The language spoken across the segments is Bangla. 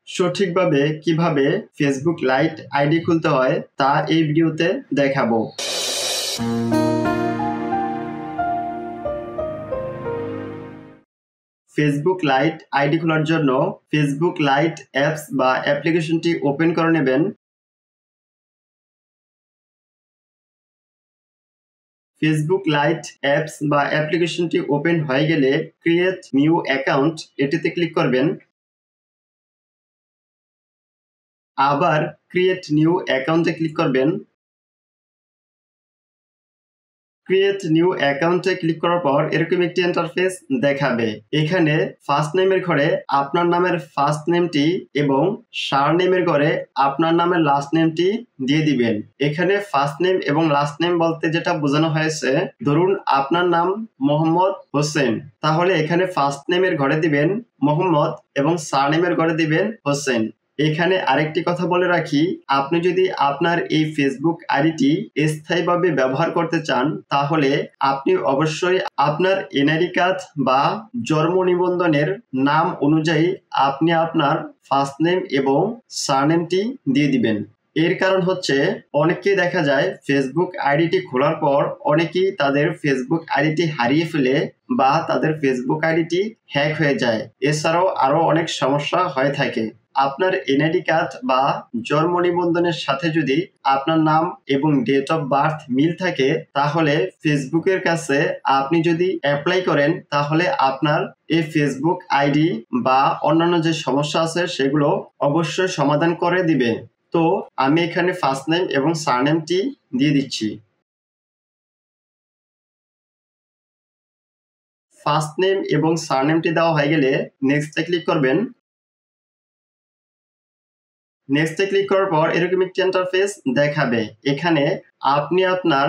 সঠিকভাবে কিভাবে ফেসবুক লাইট আইডি খুলতে হয় তা এই ভিডিওতে দেখাবো। ফেসবুক লাইট আইডি খোলার জন্য ফেসবুক লাইট অ্যাপস বা অ্যাপ্লিকেশনটি ওপেন করে নেবেন। ফেসবুক লাইট অ্যাপস বা অ্যাপ্লিকেশনটি ওপেন হয়ে গেলে ক্রিয়েট নিউ অ্যাকাউন্ট এটিতে ক্লিক করবেন। আবার ক্রিয়েট নিউ অ্যাকাউন্টে ক্লিক করবেন। ক্রিয়েট নিউ অ্যাকাউন্টে ক্লিক করার পর এরকম একটি ইন্টারফেস দেখাবে। এখানে ফার্স্ট নেমের ঘরে আপনার নামের ফার্স্ট নেমটি এবং সারনেমের ঘরে আপনার নামের লাস্ট নেমটি দিয়ে দিবেন। এখানে ফার্স্ট নেম এবং লাস্ট নেম বলতে যেটা বোঝানো হয়েছে, ধরুন আপনার নাম মোহাম্মদ হোসেন, তাহলে এখানে ফার্স্ট নেমের ঘরে দিবেন মোহাম্মদ এবং সারনেমের ঘরে দিবেন হোসেন। এখানে আরেকটি কথা বলে রাখি, আপনি যদি আপনার এই ফেসবুক আইডিটি স্থায়ীভাবে ব্যবহার করতে চান তাহলে আপনি অবশ্যই আপনার এনআইডি কার্ড বা জন্ম নিবন্ধনের নাম অনুযায়ী আপনি আপনার ফার্স্ট নেম এবং সারনেমটি দিয়ে দিবেন। এর কারণ হচ্ছে অনেকেই দেখা যায় ফেসবুক আইডিটি খোলার পর অনেকেই তাদের ফেসবুক আইডিটি হারিয়ে ফেলে বা তাদের ফেসবুক আইডিটি হ্যাক হয়ে যায়। এছাড়াও আরো অনেক সমস্যা হয়ে থাকে। আপনার এনআইডি কার্ড বা জন্ম নিবন্ধনের সাথে যদি আপনার নাম এবং ডেট অফ বার্থ মিল থাকে তাহলে ফেসবুকের কাছে আপনি যদি অ্যাপ্লাই করেন তাহলে আপনার এই ফেসবুক আইডি বা অন্যান্য যে সমস্যা আছে সেগুলো অবশ্যই সমাধান করে দিবে। তো আমি এখানে ফার্স্ট নেম এবং সারনেমটি দিয়ে দিচ্ছি। ফার্স্ট নেম এবং সারনেমটি দেওয়া হয়ে গেলে নেক্সটে ক্লিক করবেন। নেক্সটে ক্লিক করার পর এরকম একটি ইন্টারফেস দেখাবে। এখানে আপনি আপনার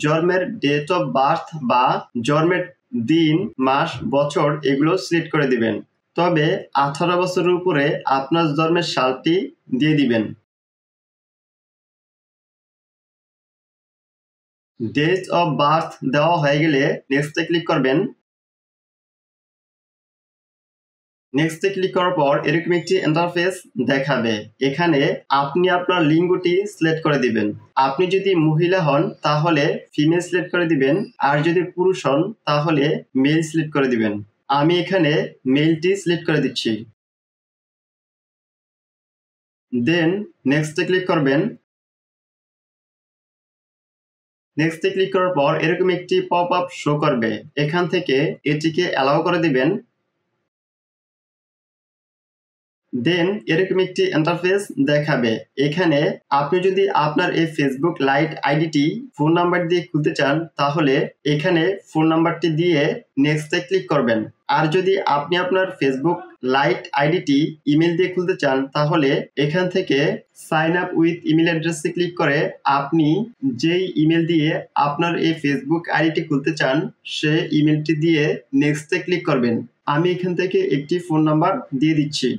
জন্মের ডেট অফ বার্থ বা জন্মের দিন, মাস, বছর এগুলো সিলেক্ট করে দিবেন। তবে 18 বছরের উপরে আপনার জন্মের সালটি দিয়ে দিবেন। ডেট অফ বার্থ দেওয়া হয়ে গেলে নেক্সটে ক্লিক করবেন। নেক্সটে ক্লিক করার পর এরকম একটি ইন্টারফেস দেখাবে। এখানে আপনি আপনার লিঙ্গটি সিলেক্ট করে দিবেন। আপনি যদি মহিলা হন তাহলে ফিমেল সিলেক্ট করে দিবেন, আর যদি পুরুষ হন তাহলে মেল সিলেক্ট করে দিবেন। আমি এখানে মেলটি সিলেক্ট করে দিচ্ছি। দেন নেক্সটে ক্লিক করবেন। নেক্সটে ক্লিক করার পর এরকম একটি পপ আপ শো করবে। এখান থেকে এটিকে অ্যালাউ করে দিবেন। দেন এরকম একটি ইন্টারফেস দেখাবে। এখানে আপনি যদি আপনার এই ফেসবুক লাইট আইডিটি ফোন নাম্বার দিয়ে খুলতে চান তাহলে এখানে ফোন নাম্বারটি দিয়ে নেক্সটে ক্লিক করবেন। আর যদি আপনি আপনার ফেসবুক লাইট আইডিটি ইমেল দিয়ে খুলতে চান তাহলে এখান থেকে সাইন আপ উইথ ইমেল অ্যাড্রেসে ক্লিক করে আপনি যেই ইমেল দিয়ে আপনার এই ফেসবুক আইডিটি খুলতে চান সে ইমেলটি দিয়ে নেক্সটে ক্লিক করবেন। আমি এখান থেকে একটি ফোন নাম্বার দিয়ে দিচ্ছি।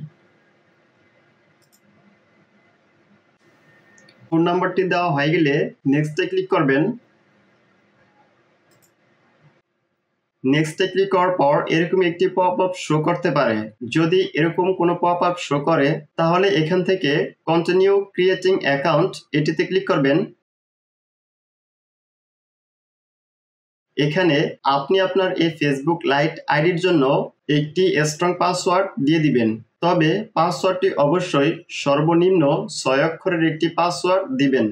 ফোন নাম্বারটি দেওয়া হয়ে গেলে নেক্সটে ক্লিক করবেন। নেক্সটে ক্লিক করার পর এরকম একটি পপ আপ শো করতে পারে। যদি এরকম কোনো পপ আপ শো করে তাহলে এখান থেকে কন্টিনিউ ক্রিয়েটিং অ্যাকাউন্ট এটিতে ক্লিক করবেন। এখানে আপনি আপনার এই ফেসবুক লাইট আইডির জন্য একটি স্ট্রং পাসওয়ার্ড দিয়ে দিবেন। তবে পাসওয়ার্ডটি অবশ্যই সর্বনিম্ন 6 অক্ষরের একটি পাসওয়ার্ড দিবেন।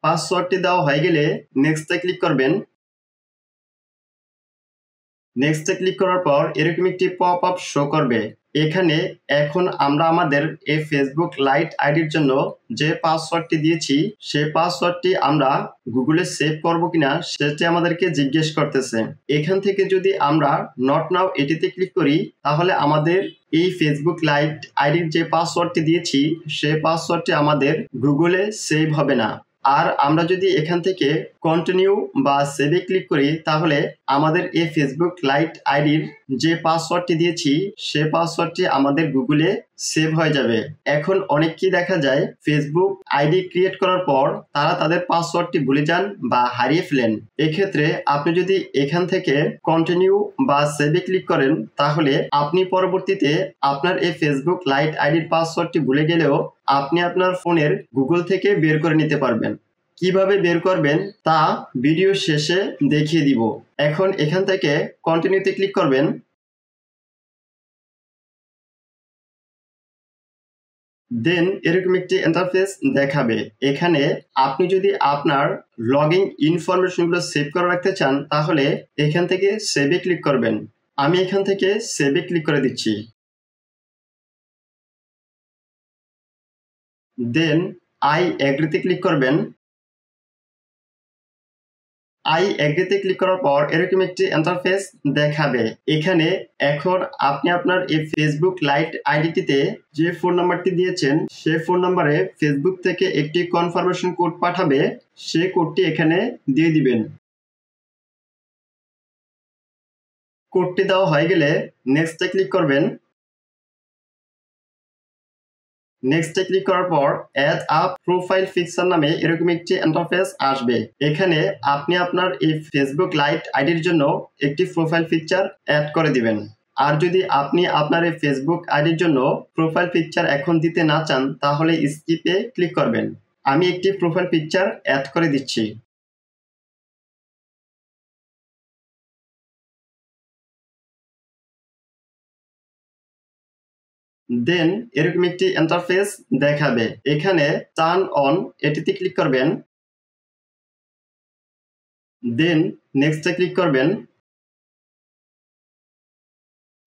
পাসওয়ার্ডটি দেওয়া হয়ে গেলে নেক্সটে ক্লিক করবেন। নেক্সটে ক্লিক করার পর এরকম একটি পপ আপ শো করবে। এখানে এখন আমরা আমাদের এই ফেসবুক লাইট আইডির জন্য যে পাসওয়ার্ডটি দিয়েছি সেই পাসওয়ার্ডটি আমরা গুগলে সেভ করব কিনা সেটি আমাদেরকে জিজ্ঞেস করতেছে। এখান থেকে যদি আমরা নট নাও এটিতে ক্লিক করি তাহলে আমাদের এই ফেসবুক লাইট আইডির যে পাসওয়ার্ডটি দিয়েছি সেই পাসওয়ার্ডটি আমাদের গুগলে সেভ হবে না। আর আমরা যদি এখান থেকে কন্টিনিউ বা সেভে ক্লিক করি তাহলে আমাদের এই ফেসবুক লাইট আইডির যে পাসওয়ার্ডটি দিয়েছি সে পাসওয়ার্ডটি আমাদের গুগলে সেভ হয়ে যাবে। এখন অনেককেই দেখা যায় ফেসবুক আইডি ক্রিয়েট করার পর তারা তাদের পাসওয়ার্ডটি ভুলে যান বা হারিয়ে ফেলেন। এক্ষেত্রে আপনি যদি এখান থেকে কন্টিনিউ বা সেভে ক্লিক করেন তাহলে আপনি পরবর্তীতে আপনার এই ফেসবুক লাইট আইডির পাসওয়ার্ডটি ভুলে গেলেও আপনি আপনার ফোনের গুগল থেকে বের করে নিতে পারবেন। কিভাবে বের করবেন তা ভিডিও শেষে দেখিয়ে দিব। এখন এখান থেকে কন্টিনিউতে ক্লিক করবেন। দেন এরকম একটি ইন্টারফেস দেখাবে। এখানে আপনি যদি আপনার লগইন ইনফরমেশনগুলো সেভ করে রাখতে চান তাহলে এখান থেকে সেভে ক্লিক করবেন। আমি এখান থেকে সেভে ক্লিক করে দিচ্ছি। দেন আই এগ্রিতে ক্লিক করবেন। আই এগ্রিতে ক্লিক করার পর এরকম একটি ইন্টারফেস দেখাবে। এখানে এখন আপনি আপনার এই ফেসবুক লাইট আইডিটিতে যে ফোন নাম্বারটি দিয়েছেন সে ফোন নাম্বারে ফেসবুক থেকে একটি কনফার্মেশন কোড পাঠাবে, সে কোডটি এখানে দিয়ে দিবেন। কোডটি দেওয়া হয়ে গেলে নেক্সটে ক্লিক করবেন। নেক্সটে ক্লিক করার পর অ্যাড আ প্রোফাইল পিকচার নামে এরকম একটি ইন্টারফেস আসবে। এখানে আপনি আপনার এই ফেসবুক লাইট আইডির জন্য একটি প্রোফাইল পিকচার অ্যাড করে দিবেন। আর যদি আপনি আপনার এই ফেসবুক আইডির জন্য প্রোফাইল পিকচার এখন দিতে না চান তাহলে স্কিপে ক্লিক করবেন। আমি একটি প্রোফাইল পিকচার অ্যাড করে দিচ্ছি। দেন এরকম একটি ইন্টারফেস দেখাবে। এখানে টার্ন অন এটিতে ক্লিক করবেন। দেন নেক্সটে ক্লিক করবেন।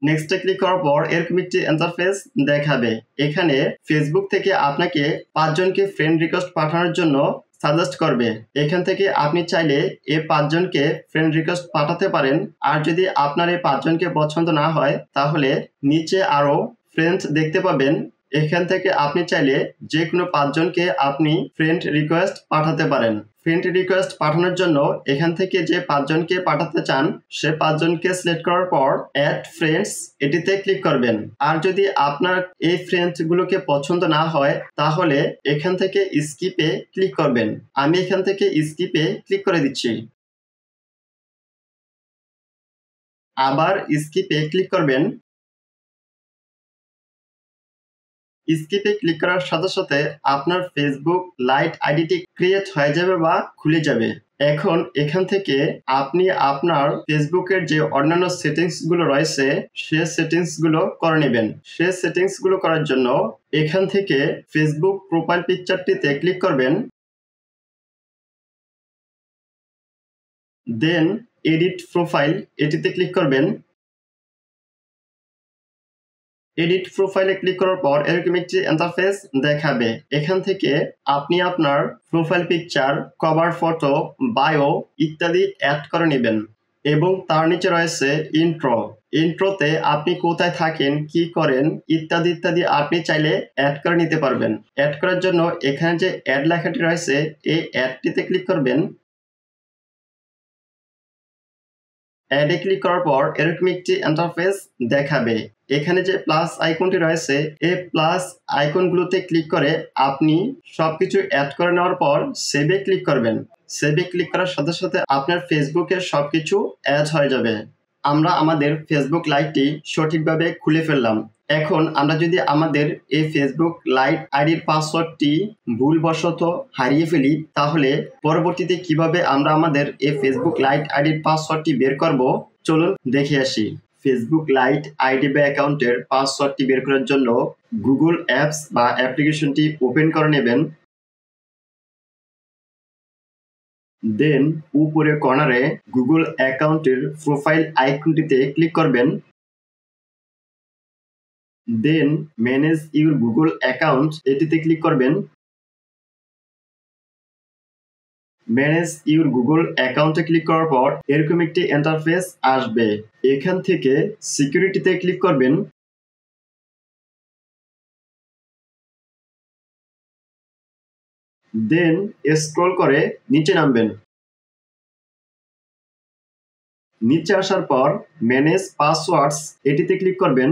নেক্সটে ক্লিক করার পর এরকম একটি ইন্টারফেস দেখাবে। এখানে ফেসবুক থেকে আপনাকে 5 জনকে ফ্রেন্ড রিকোয়েস্ট পাঠানোর জন্য সাজেস্ট করবে। এখান থেকে আপনি চাইলে এই 5 জনকে ফ্রেন্ড রিকোয়েস্ট পাঠাতে পারেন। আর যদি আপনার এই 5 জনকে পছন্দ না হয় তাহলে নিচে আরো ফ্রেন্ডস দেখতে পাবেন। এখান থেকে আপনি চাইলে যে কোনো 5 জনকে আপনি ফ্রেন্ড রিকোয়েস্ট পাঠাতে পারেন। ফ্রেন্ড রিকোয়েস্ট পাঠানোর জন্য এখান থেকে যে 5 জনকে পাঠাতে চান সে 5 জনকে সিলেক্ট করার পর অ্যাড ফ্রেন্ডস এটিতে ক্লিক করবেন। আর যদি আপনার এই ফ্রেন্ডস গুলোকে পছন্দ না হয় তাহলে এখান থেকে স্কিপে ক্লিক করবেন। আমি এখান থেকে স্কিপে ক্লিক করে দিচ্ছি। আবার স্কিপে ক্লিক করবেন। স্কিপে ক্লিক করার সাথে সাথে আপনার ফেসবুক লাইট আইডিটি ক্রিয়েট হয়ে যাবে বা খুলে যাবে। এখন এখান থেকে আপনি আপনার ফেসবুকের যে অন্যান্য সেটিংস গুলো রয়েছে সে সেটিংস গুলো করে নেবেন। সে সেটিংস গুলো করার জন্য এখান থেকে ফেসবুক প্রোফাইল পিকচারটিতে ক্লিক করবেন। দেন এডিট প্রোফাইল এটিতে ক্লিক করবেন। এডিট প্রোফাইলে ক্লিক করার পর এরকম একটি ইন্টারফেস দেখাবে। এখান থেকে আপনি আপনার profile picture, cover photo, bio ইত্যাদি অ্যাড করে নেবেন এবং তার নিচে রয়েছে ইন্ট্রো। ইন্ট্রোতে আপনি কোথায় থাকেন, কি করেন ইত্যাদি ইত্যাদি আপনি চাইলে অ্যাড করে নিতে পারবেন। অ্যাড করার জন্য এখানে যে অ্যাড লেখাটি রয়েছে এই অ্যাডটিতে ক্লিক করবেন। অ্যাডে ক্লিক করার পর এরকম একটি ইন্টারফেস দেখাবে। এখানে যে প্লাস আইকনটি রয়েছে এই প্লাস আইকনগুলোতে ক্লিক করে আপনি সবকিছু অ্যাড করে নেওয়ার পর সেভে ক্লিক করবেন। সেভে ক্লিক করার সাথে সাথে আপনার ফেসবুকের সবকিছু অ্যাড হয়ে যাবে। আমরা আমাদের ফেসবুক লাইটটি সঠিকভাবে খুলে ফেললাম। এখন আমরা যদি আমাদের এই ফেসবুক লাইট আইডির পাসওয়ার্ডটি ভুলবশত হারিয়ে ফেলি তাহলে পরবর্তীতে কিভাবে আমরা আমাদের এই ফেসবুক লাইট আইডির পাসওয়ার্ডটি বের করব চলুন দেখে আসি। ফেসবুক লাইট আইডি বা অ্যাকাউন্টের পাসওয়ার্ডটি বের করার জন্য গুগল অ্যাপস বা অ্যাপ্লিকেশনটি ওপেন করে নেবেন। দেন উপরে কর্নারে গুগল অ্যাকাউন্টের প্রোফাইল আইকনটিতে ক্লিক করবেন। দেন ম্যানেজ ইউর গুগল অ্যাকাউন্ট এটিতে ক্লিক করবেন। ম্যানেজ ইউর গুগল অ্যাকাউন্টে ক্লিক করার পর এরকম একটি ইন্টারফেস আসবে। এখান থেকে সিকিউরিটিতে ক্লিক করবেন। দেন স্ক্রল করে নিচে নামবেন। নিচে আসার পর ম্যানেজ পাসওয়ার্ডস এটিতে ক্লিক করবেন।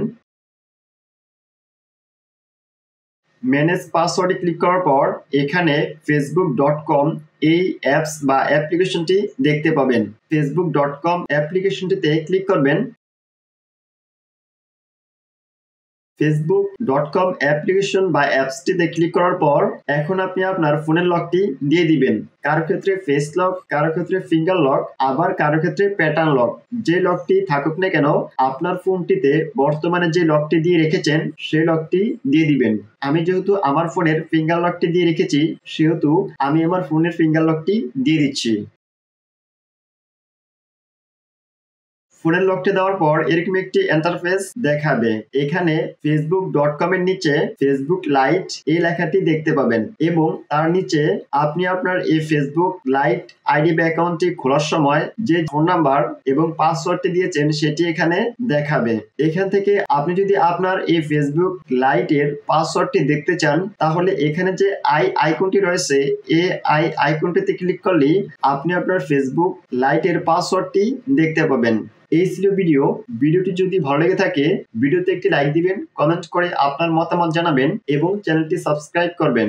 ম্যানেজ পাসওয়ার্ডে ক্লিক করার পর এখানে facebook.com এই অ্যাপস বা অ্যাপ্লিকেশনটি দেখতে পাবেন। facebook.com অ্যাপ্লিকেশনটিতে ক্লিক করবেন। facebook.com অ্যাপ্লিকেশন বা অ্যাপসটিতে ক্লিক করার পর এখন আপনি আপনার ফোনের লকটি দিয়ে দিবেন। কারো ক্ষেত্রে ফেস লক, কারো ক্ষেত্রে ফিঙ্গার লক, আবার কারো ক্ষেত্রে প্যাটার্ন লক। যে লকটি থাকুক না কেন আপনার ফোনটিতে বর্তমানে যে লকটি দিয়ে রেখেছেন সেই লকটি দিয়ে দিবেন। আমি যেহেতু আমার ফোনের ফিঙ্গার লকটি দিয়ে রেখেছি সেহেতু আমি আমার ফোনের ফিঙ্গার লকটি দিয়ে দিচ্ছি। ফোনের লকটি দেওয়ার পর এরকম একটি ইন্টারফেস দেখাবে। এখানে facebook.com এর নিচে ফেসবুক লাইট এই লেখাটি দেখতে পাবেন এবং তার নিচে আপনি আপনার এই ফেসবুক লাইট আইডি বা অ্যাকাউন্টটি খোলার সময় যে ফোন নাম্বার এবং পাসওয়ার্ডটি দিয়েছেন সেটি এখানে দেখাবে। এখান থেকে আপনি যদি আপনার এই ফেসবুক লাইটের পাসওয়ার্ডটি দেখতে চান তাহলে এখানে যে আইকনটি রয়েছে এই আইকনটিতে ক্লিক করলেই আপনি আপনার ফেসবুক লাইটের পাসওয়ার্ডটি দেখতে পাবেন। এই ছিল ভিডিওটি যদি ভালো লেগে থাকে ভিডিওতে একটি লাইক দিবেন, কমেন্ট করে আপনার মতামত জানাবেন এবং চ্যানেলটি সাবস্ক্রাইব করবেন।